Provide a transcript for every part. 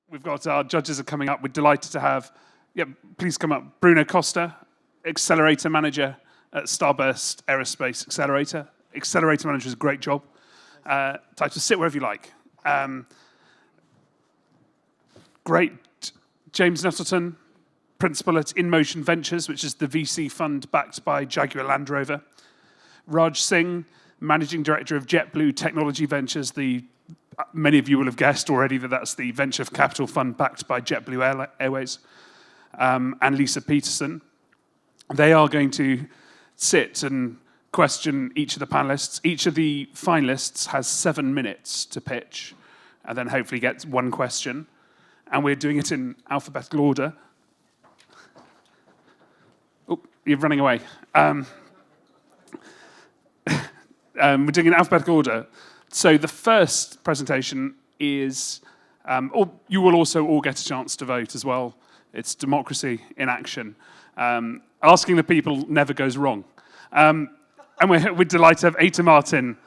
We've got our judges are coming up. We're delighted to have, please come up. Bruno Costa, Accelerator Manager at Starburst Aerospace Accelerator. Accelerator Manager is a great job. Title, sit wherever you like. Great. James Nettleton, Principal at InMotion Ventures, which is the VC fund backed by Jaguar Land Rover. Raj Singh, Managing Director of JetBlue Technology Ventures. Many of you will have guessed already that that's the venture capital fund backed by JetBlue Airways. And Lisa Peterson. They are going to sit and question each of the panelists. Each of the finalists has 7 minutes to pitch, and then hopefully get one question. And we're doing it in alphabetical order. Oh, you're running away. We're doing it in alphabetical order. So the first presentation is, you will also all get a chance to vote as well. It's democracy in action. Asking the people never goes wrong. And we're delighted to have Eta Martin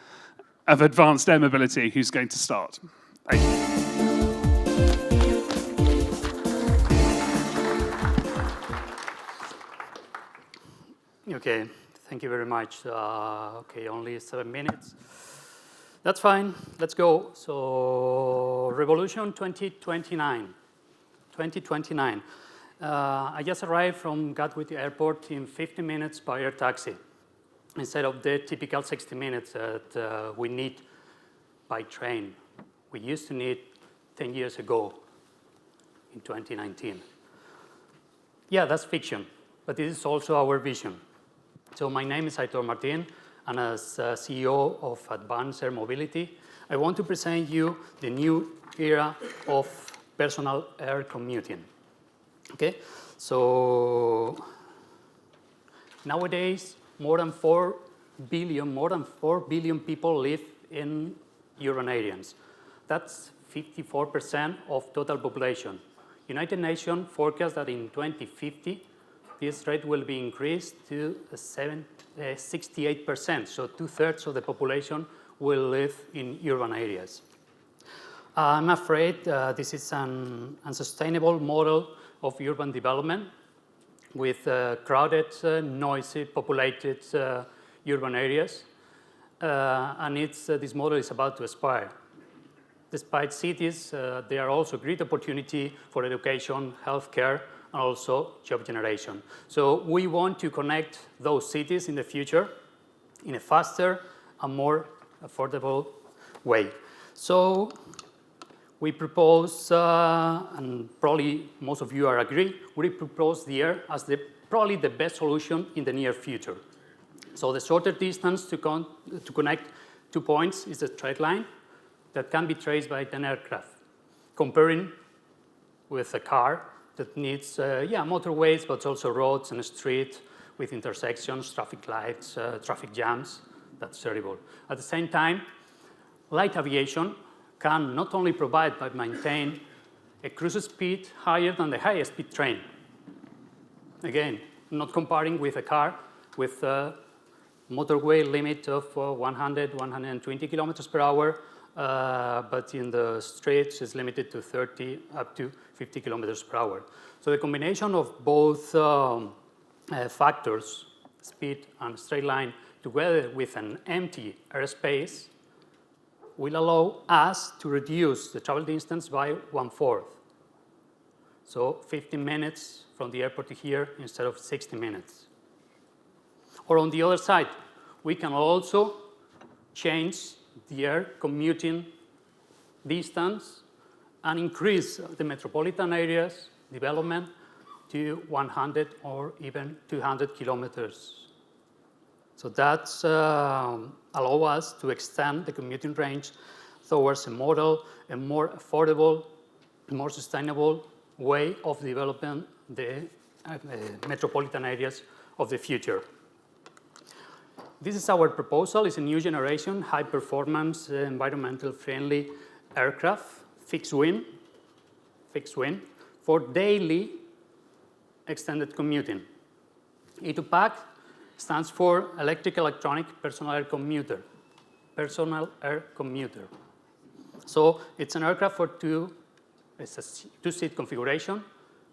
of Advanced Air Mobility, who's going to start. Thank you. Okay, thank you very much. Okay, only 7 minutes. That's fine, let's go. So, Revolution 2029. 2029. I just arrived from Gatwick Airport in 50 minutes by air taxi, instead of the typical 60 minutes that we need by train. We used to need 10 years ago in 2019. Yeah, that's fiction, but this is also our vision. So my name is Eta Martin, and as CEO of Advanced Air Mobility, I want to present you the new era of personal air commuting. Okay, so nowadays more than 4 billion people live in urban areas. That's 54% of total population. United Nations forecasts that in 2050, this rate will be increased to 68%. So 2/3 of the population will live in urban areas. I'm afraid this is an unsustainable model of urban development with crowded, noisy, populated urban areas. And this model is about to expire. Despite cities, there are also great opportunity for education, healthcare, and also job generation. So we want to connect those cities in the future in a faster and more affordable way. So we propose, and probably most of you are agree, we propose the air as probably the best solution in the near future. So the shorter distance to connect 2 points is a straight line that can be traced by an aircraft, comparing with a car that needs, motorways, but also roads and streets with intersections, traffic lights, traffic jams. That's terrible. At the same time, light aviation can not only provide but maintain a cruise speed higher than the highest speed train. Again, not comparing with a car with a motorway limit of 100, 120 kilometers per hour, but in the streets is limited to 30 up to 50 kilometers per hour. So the combination of both factors, speed and straight line, together with an empty airspace, will allow us to reduce the travel distance by 1/4. So 15 minutes from the airport to here instead of 60 minutes. Or on the other side, we can also change the air commuting distance and increase the metropolitan areas development to 100 or even 200 kilometers. So that's allow us to extend the commuting range towards a more affordable, more sustainable way of developing the metropolitan areas of the future. This is our proposal. It's a new generation, high-performance, environmental-friendly aircraft, fixed wing, for daily extended commuting. E2PAC stands for Electric Electronic Personal Air Commuter. So it's an aircraft for 2 It's a two-seat configuration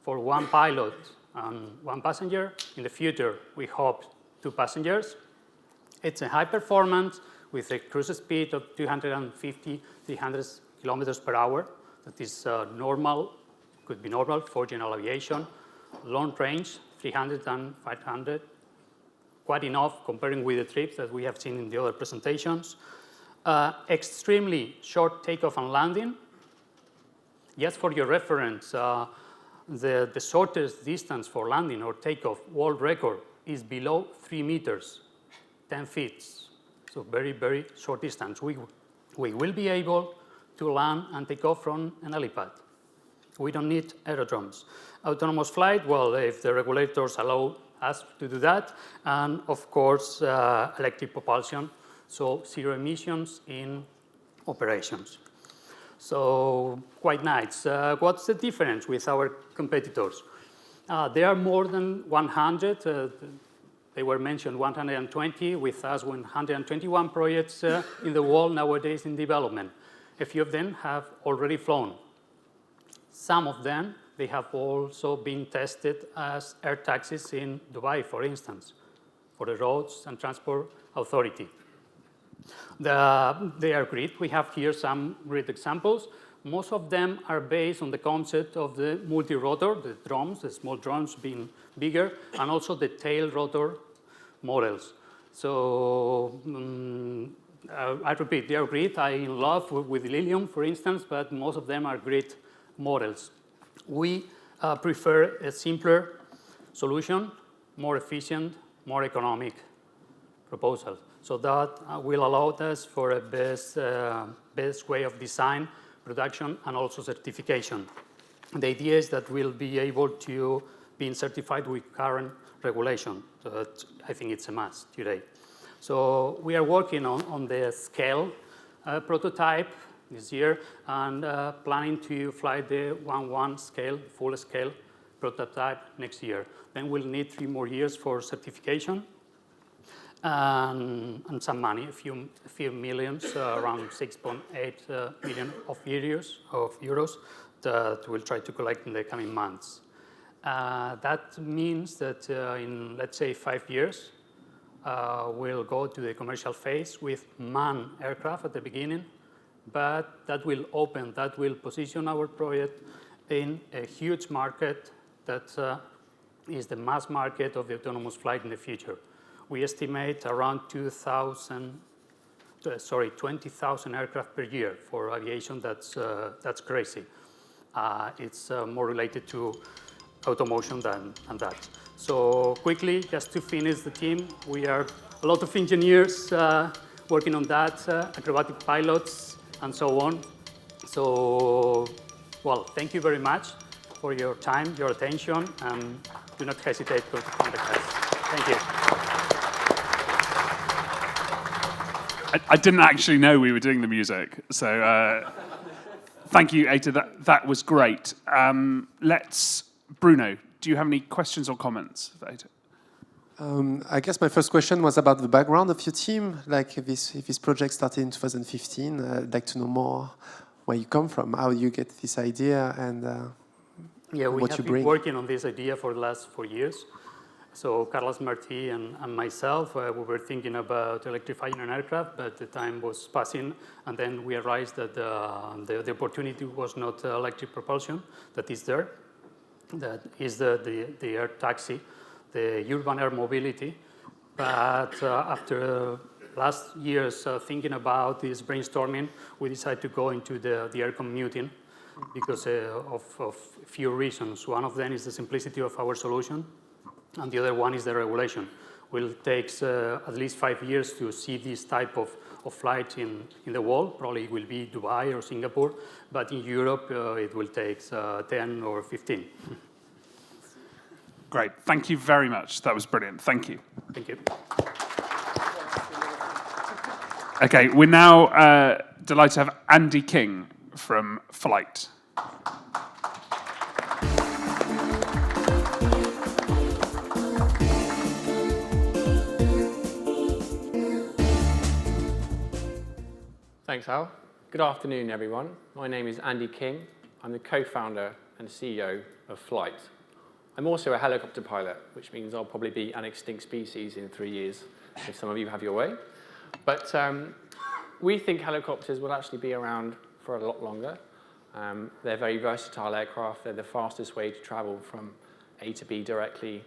for one pilot and one passenger. In the future, we hope 2 passengers. It's a high performance with a cruise speed of 250, 300 kilometers per hour. That is normal, could be normal for general aviation. Long range, 300 and 500. Quite enough comparing with the trips that we have seen in the other presentations. Extremely short takeoff and landing. Just for your reference, the shortest distance for landing or takeoff world record is below 3 meters, 10 feet. So very, very short distance. We will be able to land and take off from an helipad. We don't need aerodromes. Autonomous flight, well, if the regulators allow us to do that, and of course, electric propulsion, so 0 emissions in operations. So quite nice. What's the difference with our competitors? There are more than 100. They were mentioned 120, with us 121 projects in the world nowadays in development. A few of them have already flown. Some of them, they have also been tested as air taxis in Dubai, for instance, for the Roads and Transport Authority. They are great. We have here some great examples. Most of them are based on the concept of the multi-rotor, the drums, the small drums being bigger, and also the tail rotor models. So I repeat, they are great. I'm in love with Lilium, for instance, but most of them are great models. We prefer a simpler solution, more efficient, more economic proposal. So that will allow us for a best way of design, production, and also certification. The idea is that we'll be able to be certified with current regulation. So that, I think it's a must today. So we are working on the scale prototype this year and planning to fly the 1.1 scale, full scale prototype next year. Then we'll need 3 more years for certification and some money, a few millions, around 6.8 million of euros that we'll try to collect in the coming months. That means that in, let's say, 5 years, we'll go to the commercial phase with manned aircraft at the beginning, but that will position our project in a huge market that is the mass market of the autonomous flight in the future. We estimate around 20,000 aircraft per year for aviation. That's crazy. It's more related to automotion than that. So quickly, just to finish the team, we are a lot of engineers working on that, acrobatic pilots, and so on. So, well, thank you very much for your time, your attention, and do not hesitate to contact us. Thank you. I didn't actually know we were doing the music, so thank you, Ada. That was great. Bruno, do you have any questions or comments for Ada? I guess my first question was about the background of your team. Like, if this project started in 2015, I'd like to know more where you come from, how you get this idea, and what you bring. Been working on this idea for the last 4 years. So Carlos Martí and myself, we were thinking about electrifying an aircraft, but the time was passing, and then we realized that the opportunity was not electric propulsion that is there. That is the air taxi, the urban air mobility. But after last year's thinking about this brainstorming, we decided to go into the air commuting because of a few reasons. One of them is the simplicity of our solution, and the other one is the regulation. Will take at least 5 years to see this type of flight in the world. Probably it will be Dubai or Singapore, but in Europe it will take 10 or 15. Great. Thank you very much. That was brilliant. Thank you. Thank you. Okay, we're now delighted to have Andy King from Flight. Thanks, Al. Good afternoon, everyone. My name is Andy King. I'm the co-founder and CEO of Flight. I'm also a helicopter pilot, which means I'll probably be an extinct species in 3 years, if some of you have your way. But we think helicopters will actually be around for a lot longer. They're very versatile aircraft. They're the fastest way to travel from A to B directly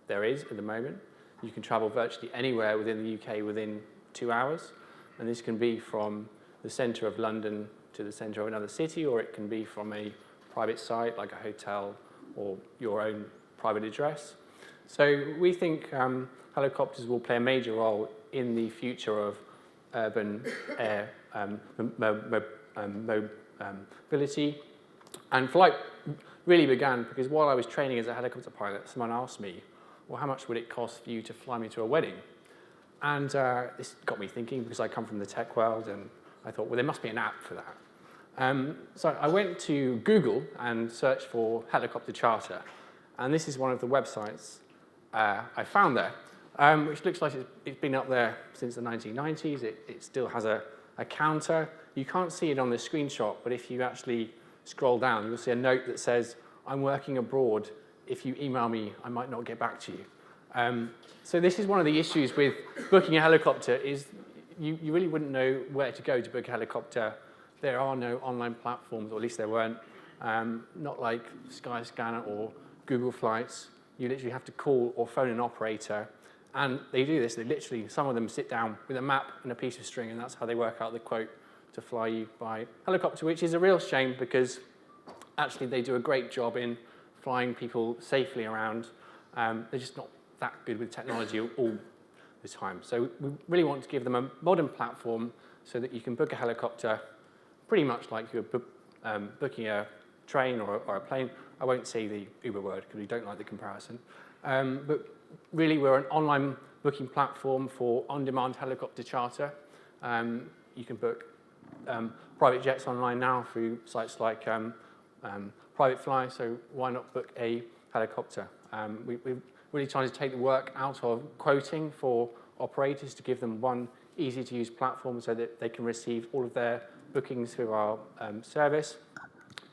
there is at the moment. You can travel virtually anywhere within the UK within 2 hours. And this can be from the centre of London to the centre of another city, or it can be from a private site like a hotel or your own private address. So we think helicopters will play a major role in the future of urban air mobility. And Flight really began because while I was training as a helicopter pilot, someone asked me, well, how much would it cost for you to fly me to a wedding? And this got me thinking because I come from the tech world, and I thought, well, there must be an app for that. So I went to Google and searched for helicopter charter. And this is one of the websites I found there, which looks like it's been up there since the 1990s. It still has a counter. You can't see it on the screenshot, but if you actually scroll down, you'll see a note that says, I'm working abroad. If you email me, I might not get back to you. So this is one of the issues with booking a helicopter is you really wouldn't know where to go to book a helicopter. There are no online platforms, or at least there weren't, not like Skyscanner or Google Flights. You literally have to call or phone an operator. And they do this. They literally, some of them sit down with a map and a piece of string, and that's how they work out the quote to fly you by helicopter, which is a real shame because actually they do a great job in flying people safely around. They're just not that good with technology all the time. So we really want to give them a modern platform so that you can book a helicopter pretty much like you're booking a train or a plane. I won't say the Uber word because we don't like the comparison. But really, we're an online booking platform for on-demand helicopter charter. You can book private jets online now through sites like Private Fly, so why not book a helicopter? We're really trying to take the work out of quoting for operators to give them one easy-to-use platform so that they can receive all of their bookings through our service.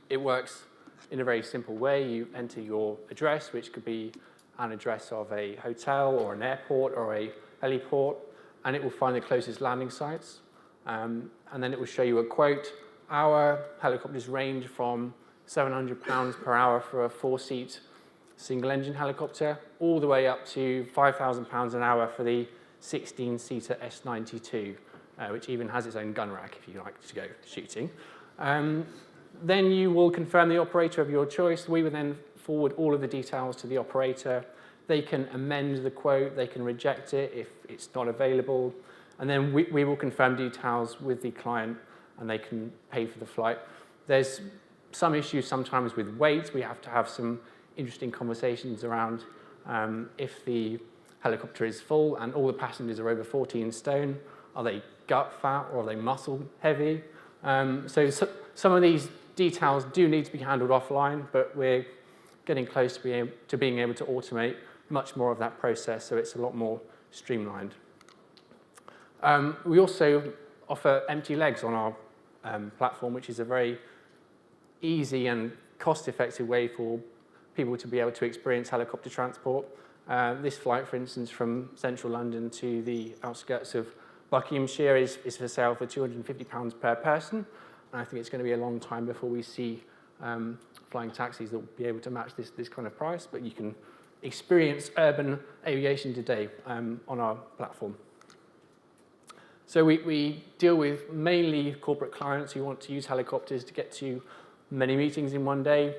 It works in a very simple way. You enter your address, which could be an address of a hotel or an airport or a heliport, and it will find the closest landing sites. And then it will show you a quote. Our helicopters range from £700 per hour for a 4-seat single-engine helicopter, all the way up to £5,000 an hour for the 16-seater S92, which even has its own gun rack if you like to go shooting. Then you will confirm the operator of your choice. We will then forward all of the details to the operator. They can amend the quote. They can reject it if it's not available. And then we will confirm details with the client, and they can pay for the flight. There's some issues sometimes with weight. We have to have some interesting conversations around if the helicopter is full and all the passengers are over 14 stone, are they gut fat or are they muscle heavy? So some of these details do need to be handled offline, but we're getting close to being able to automate much more of that process, so it's a lot more streamlined. We also offer empty legs on our platform, which is a very easy and cost-effective way for people to be able to experience helicopter transport. This flight, for instance, from central London to the outskirts of Buckinghamshire is for sale for £250 per person. And I think it's going to be a long time before we see flying taxis that will be able to match this kind of price. But you can experience urban aviation today on our platform. So we deal with mainly corporate clients who want to use helicopters to get to many meetings in one day.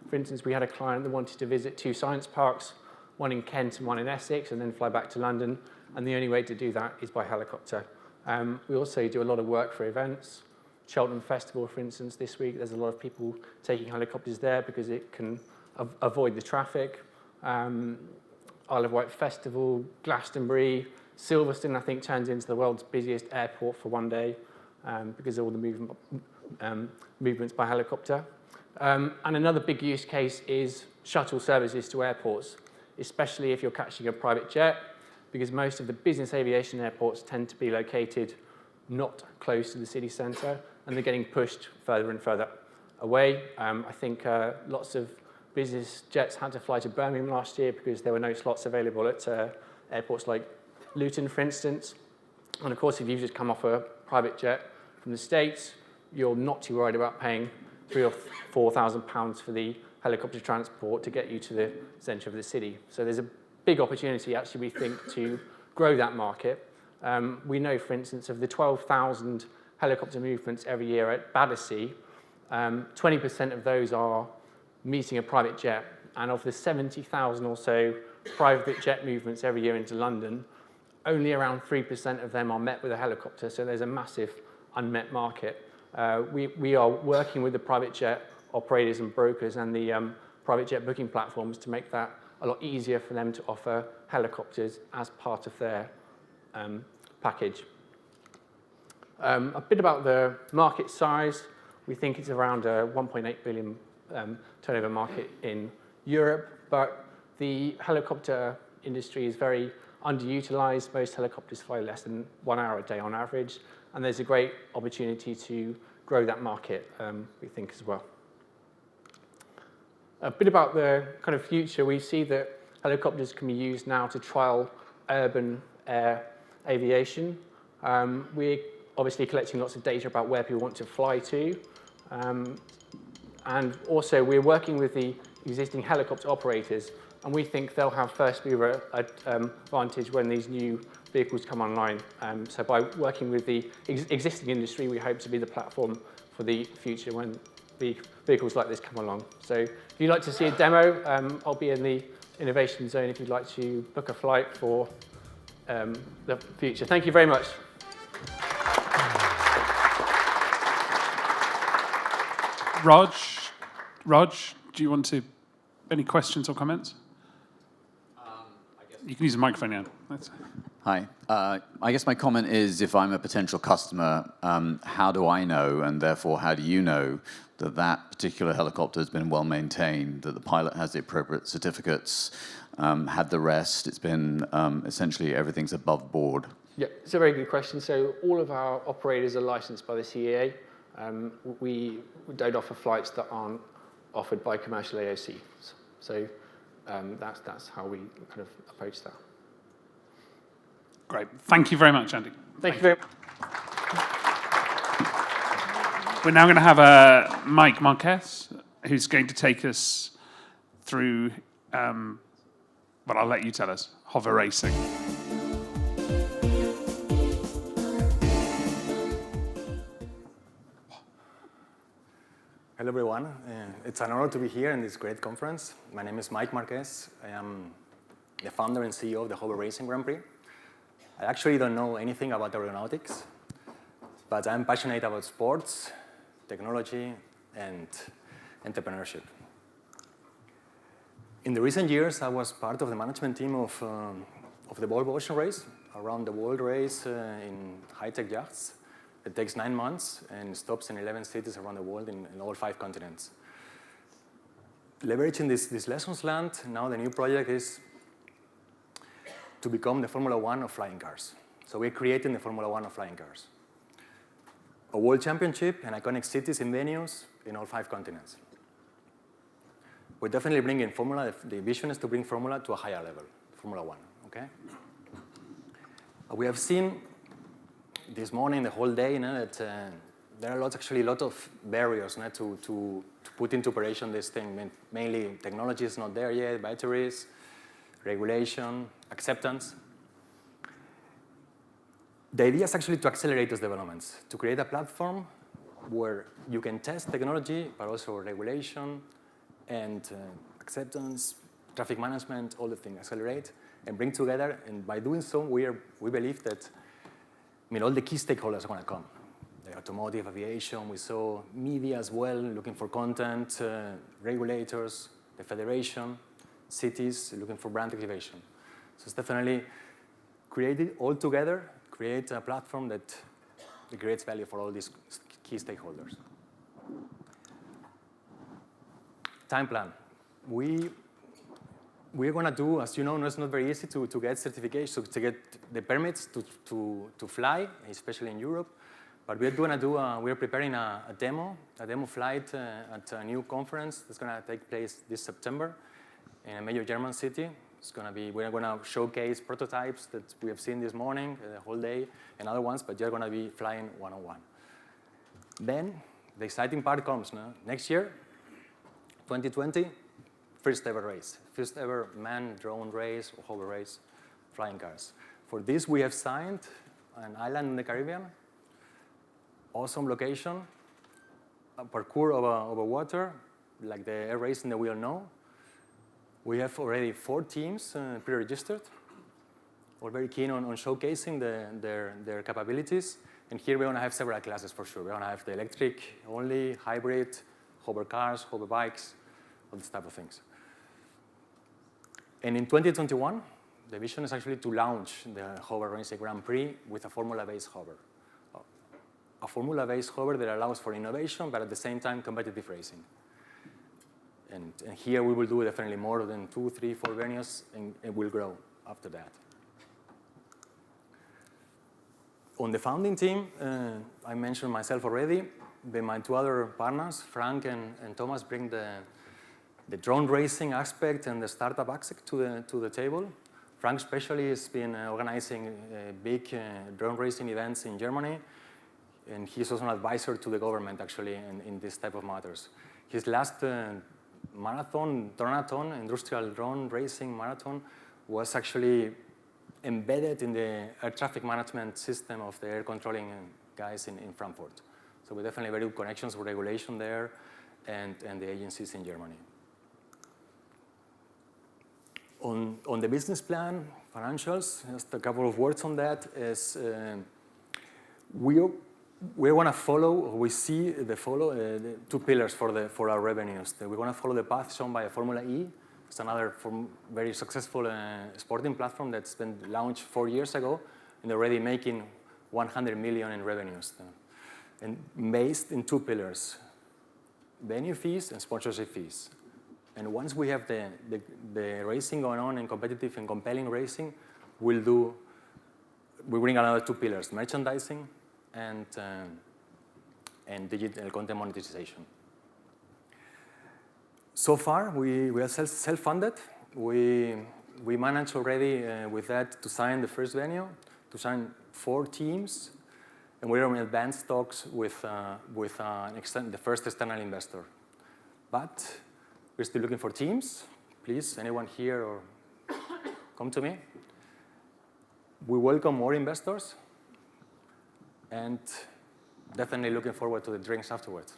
For instance, we had a client that wanted to visit 2 science parks, one in Kent and one in Essex, and then fly back to London. And the only way to do that is by helicopter. We also do a lot of work for events. Cheltenham Festival, for instance, this week, there's a lot of people taking helicopters there because it can avoid the traffic. Isle of Wight Festival, Glastonbury, Silverstone, I think, turns into the world's busiest airport for one day because of all the movements by helicopter. And another big use case is shuttle services to airports, especially if you're catching a private jet, because most of the business aviation airports tend to be located not close to the city centre, and they're getting pushed further and further away. I think lots of business jets had to fly to Birmingham last year because there were no slots available at airports like Luton, for instance. And of course, if you've just come off a private jet from the States, you're not too worried about paying £3,000 or £4,000 for the helicopter transport to get you to the centre of the city. So there's a big opportunity, actually, we think, to grow that market. We know, for instance, of the 12,000 helicopter movements every year at Battersea, 20% of those are meeting a private jet. And of the 70,000 or so private jet movements every year into London, only around 3% of them are met with a helicopter. So there's a massive unmet market. We are working with the private jet operators and brokers and the private jet booking platforms to make that a lot easier for them to offer helicopters as part of their package. A bit about the market size. We think it's around a 1.8 billion turnover market in Europe, but the helicopter industry is very underutilized. Most helicopters fly less than 1 hour a day on average, and there's a great opportunity to grow that market, we think, as well. A bit about the kind of future. We see that helicopters can be used now to trial urban air aviation. We're obviously collecting lots of data about where people want to fly to. And also, we're working with the existing helicopter operators, and we think they'll have first mover advantage when these new vehicles come online. So by working with the existing industry, we hope to be the platform for the future when the vehicles like this come along. So if you'd like to see a demo, I'll be in the innovation zone if you'd like to book a flight for the future. Thank you very much. Raj, do you want to, any questions or comments? You can use the microphone now. Hi. I guess my comment is, if I'm a potential customer, how do I know, and therefore how do you know, that that particular helicopter has been well maintained, that the pilot has the appropriate certificates, had the rest, it's been essentially everything's above board? Yeah, it's a very good question. So all of our operators are licensed by the CAA. We don't offer flights that aren't offered by commercial AOC. So that's how we kind of approach that. Great. Thank you very much, Andy. Thank you very much. We're now going to have Mike Marquez, who's going to take us through, but I'll let you tell us, hover racing. Hello, everyone. It's an honor to be here in this great conference. My name is Mike Marquez. I am the founder and CEO of the Hover Racing Grand Prix. I actually don't know anything about aeronautics, but I'm passionate about sports, technology, and entrepreneurship. In the recent years, I was part of the management team of the Volvo Ocean Race, around the world race in high-tech yachts. It takes 9 months and stops in 11 cities around the world in all 5 continents. Leveraging these lessons learned, now the new project is to become the Formula One of flying cars. So we're creating the Formula One of flying cars. A world championship and iconic cities and venues in all 5 continents. We're definitely bringing Formula. The vision is to bring Formula to a higher level, Formula One, okay? We have seen this morning, the whole day, that there are actually a lot of barriers to put into operation this thing. Mainly, technology is not there yet, batteries, regulation, acceptance. The idea is actually to accelerate those developments, to create a platform where you can test technology, but also regulation and acceptance, traffic management, all the things, accelerate and bring together. And by doing so, we believe that all the key stakeholders are going to come. The automotive, aviation, we saw media as well, looking for content, regulators, the federation, cities, looking for brand activation. So it's definitely created all together, create a platform that creates value for all these key stakeholders. Time plan. We're going to do, as you know, it's not very easy to get certification, to get the permits to fly, especially in Europe. But we're preparing a demo flight at a new conference that's going to take place this September in a major German city. We're going to showcase prototypes that we have seen this morning, the whole day, and other ones, but they're going to be flying one-on-one. Then the exciting part comes. No? Next year, 2020, first ever race. First ever manned drone race or hover race, flying cars. For this, we have signed an island in the Caribbean, awesome location, a parkour over water, like the air racing that we all know. We have already 4 teams pre-registered. We're very keen on showcasing their capabilities. And here we're going to have several classes for sure. We're going to have the electric only, hybrid, hover cars, hover bikes, all this type of things. And in 2021, the vision is actually to launch the Hover Racing Grand Prix with a formula-based hover. A formula-based hover that allows for innovation, but at the same time, competitive racing. And here we will do definitely more than 2, 3, 4 venues, and it will grow after that. On the founding team, I mentioned myself already. My 2 other partners, Frank and Thomas, bring the drone racing aspect and the startup aspect to the table. Frank especially has been organizing big drone racing events in Germany, and he's also an advisor to the government, actually, in this type of matters. His last marathon, Dronathon, industrial drone racing marathon, was actually embedded in the air traffic management system of the air controlling guys in Frankfurt. So we definitely very good connections with regulation there and the agencies in Germany. On the business plan, financials, just a couple of words on that is we want to follow, we see the 2 pillars for our revenues. We want to follow the path shown by Formula E. It's another very successful sporting platform that's been launched 4 years ago and already making 100 million in revenues. And based in 2 pillars, venue fees and sponsorship fees. And once we have the racing going on and competitive and compelling racing, we bring another 2 pillars, merchandising and digital content monetization. So far, we are self-funded. We managed already with that to sign the first venue, to sign 4 teams, and we're in advanced talks with the first external investor. But we're still looking for teams. Please, anyone here, or come to me. We welcome more investors, and definitely looking forward to the drinks afterwards.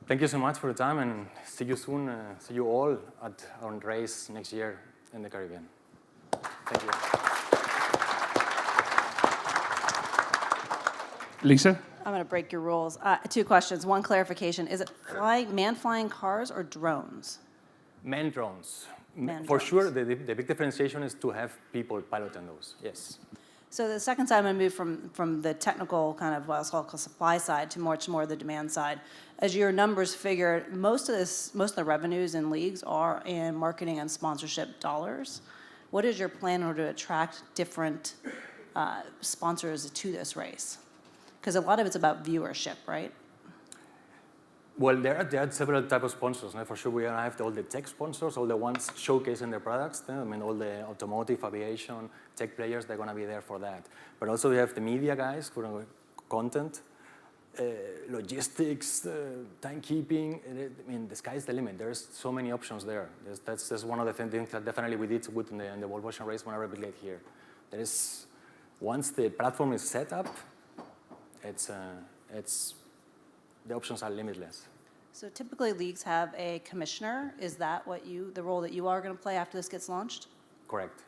Thank you so much for the time, and see you soon. See you all at our race next year in the Caribbean. Thank you. Lisa? I'm going to break your rules. 2 questions. 1 clarification. Is it man-flying cars or drones? Manned drones. Manned For drones. sure, the big differentiation is to have people piloting those, yes. So the second side, I'm going to move from the technical kind of what I'll call supply side to much more the demand side. As your numbers figure, most of the revenues in leagues are in marketing and sponsorship dollars. What is your plan in order to attract different sponsors to this race? Because a lot of it's about viewership, right? Well, there are several types of sponsors. For sure, we have all the tech sponsors, all the ones showcasing their products. I mean, all the automotive, aviation, tech players, they're going to be there for that. But also we have the media guys, content, logistics, timekeeping. I mean, the sky's the limit. There's so many options there. That's one of the things that definitely we did good in the World Ocean race when I replicate here. Once the platform is set up, the options are limitless. So typically leagues have a commissioner. Is that the role that you are going to play after this gets launched? Correct.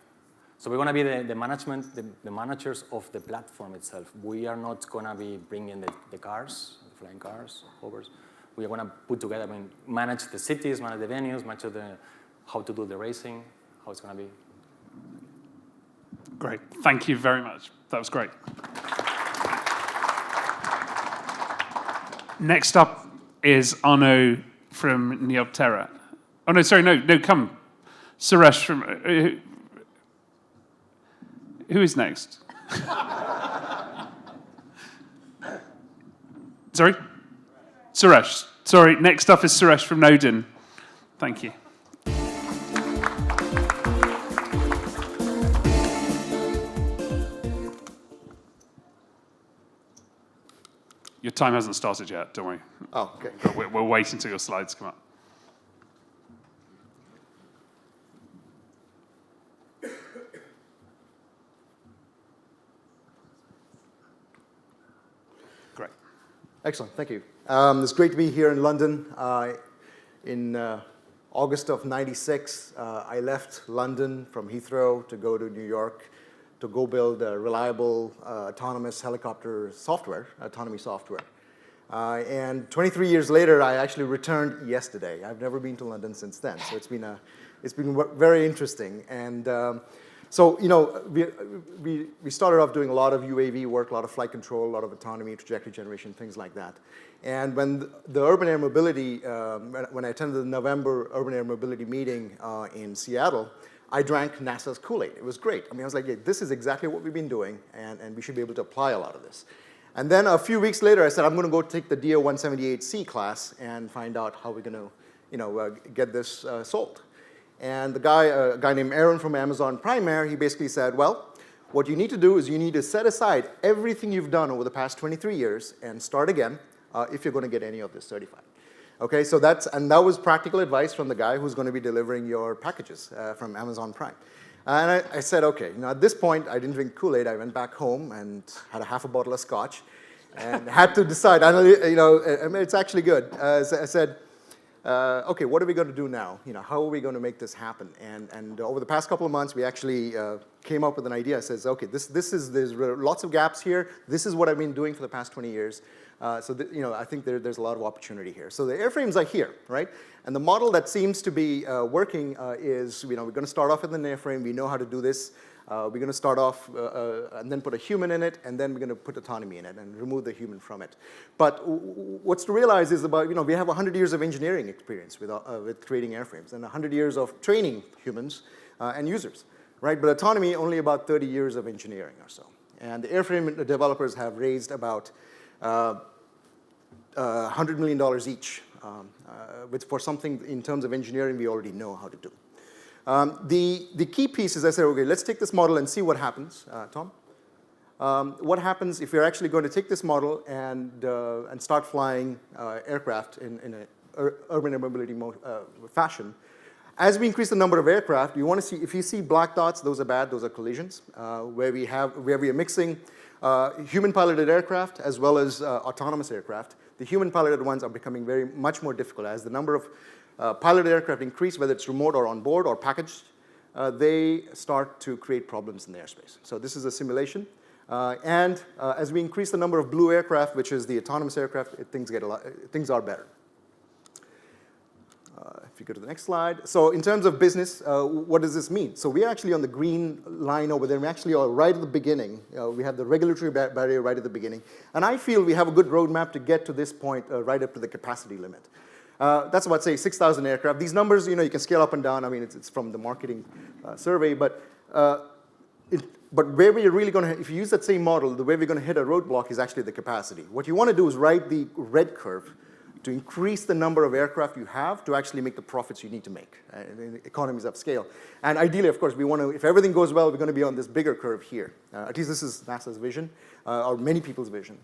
So we're going to be the management, the managers of the platform itself. We are not going to be bringing the cars, the flying cars, hovers. We are going to put together, manage the cities, manage the venues, manage how to do the racing, how it's going to be. Great. Thank you very much. That was great. Next up is Arno from Neoptera. Oh, no, sorry, no, come. Suresh from... who is next? Sorry? Suresh. Sorry, next up is Suresh from Nodin. Thank you. Your time hasn't started yet, don't worry. Oh, okay. We'll wait until your slides come up. Great. Excellent, thank you. It's great to be here in London. In August of '96, I left London from Heathrow to go to New York to go build a reliable autonomous helicopter software, autonomy software. And 23 years later, I actually returned yesterday. I've never been to London since then, so it's been very interesting. And so, you know, we started off doing a lot of UAV work, a lot of flight control, a lot of autonomy, trajectory generation, things like that. And when the urban air mobility, when I attended the November urban air mobility meeting in Seattle, I drank NASA's Kool-Aid. It was great. I mean, I was like, yeah, this is exactly what we've been doing, and we should be able to apply a lot of this. And then a few weeks later, I said, I'm going to go take the DO-178C class and find out how we're going to, you know, get this sold. And a guy named Aaron from Amazon Prime Air, he basically said, well, what you need to do is you need to set aside everything you've done over the past 23 years and start again if you're going to get any of this certified. Okay, so that was practical advice from the guy who's going to be delivering your packages from Amazon Prime. And I said, okay, you know, at this point, I didn't drink Kool-Aid. I went back home and had a half a bottle of scotch and had to decide. You know, I mean, it's actually good. I said, okay, what are we going to do now? You know, how are we going to make this happen? And over the past couple of months, we actually came up with an idea. It says, okay, there's lots of gaps here. This is what I've been doing for the past 20 years. So you know, I think there's a lot of opportunity here. So the airframes are here, right? And the model that seems to be working is, you know, we're going to start off with an airframe. We know how to do this. We're going to start off and then put a human in it, and then we're going to put autonomy in it and remove the human from it. But what's to realize is about, you know, we have 100 years of engineering experience with creating airframes and 100 years of training humans and users, right? But autonomy, only about 30 years of engineering or so. And the airframe developers have raised about $100 million each, which for something in terms of engineering we already know how to do. The key piece is I said, okay, let's take this model and see what happens. Tom? What happens if you're actually going to take this model and start flying aircraft in an urban air mobility fashion? As we increase the number of aircraft, you want to see, if you see black dots, those are bad, those are collisions, where we are mixing human-piloted aircraft as well as autonomous aircraft. The human-piloted ones are becoming much more difficult. As the number of piloted aircraft increase, whether it's remote or on board or packaged, they start to create problems in the airspace. So this is a simulation. As we increase the number of blue aircraft, which is the autonomous aircraft, things are better. If you go to the next slide. So in terms of business, what does this mean? So we're actually on the green line over there. We actually are right at the beginning. We have the regulatory barrier right at the beginning. And I feel we have a good roadmap to get to this point right up to the capacity limit. That's about, say, 6,000 aircraft. These numbers, you know, you can scale up and down. I mean, it's from the marketing survey. But where we're really going to, if you use that same model, the way we're going to hit a roadblock is actually the capacity. What you want to do is ride the red curve to increase the number of aircraft you have to actually make the profits you need to make, economies of scale. And ideally, of course, we want to, if everything goes well, we're going to be on this bigger curve here. At least this is NASA's vision, or many people's vision.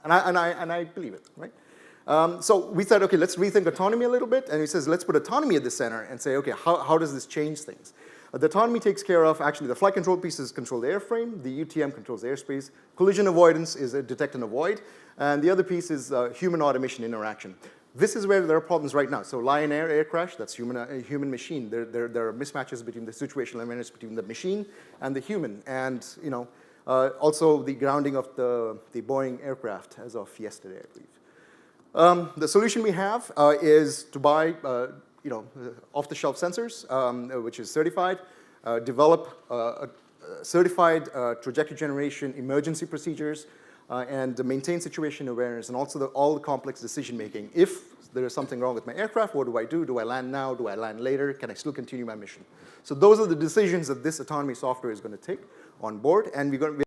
And I believe it, right? So we said, okay, let's rethink autonomy a little bit. And he says, let's put autonomy at the center and say, okay, how does this change things? The autonomy takes care of, actually, the flight control pieces control the airframe. The UTM controls the airspace. Collision avoidance is a detect and avoid. And the other piece is human automation interaction. This is where there are problems right now. So Lion Air air crash, that's human machine. There are mismatches between the situational awareness between the machine and the human. And, you know, also the grounding of the Boeing aircraft as of yesterday, I believe. The solution we have is to buy you know, off-the-shelf sensors, which is certified, develop certified trajectory generation emergency procedures, and maintain situation awareness, and also all the complex decision-making. If there is something wrong with my aircraft, what do I do? Do I land now? Do I land later? Can I still continue my mission? So those are the decisions that this autonomy software is going to take on board, and we're going to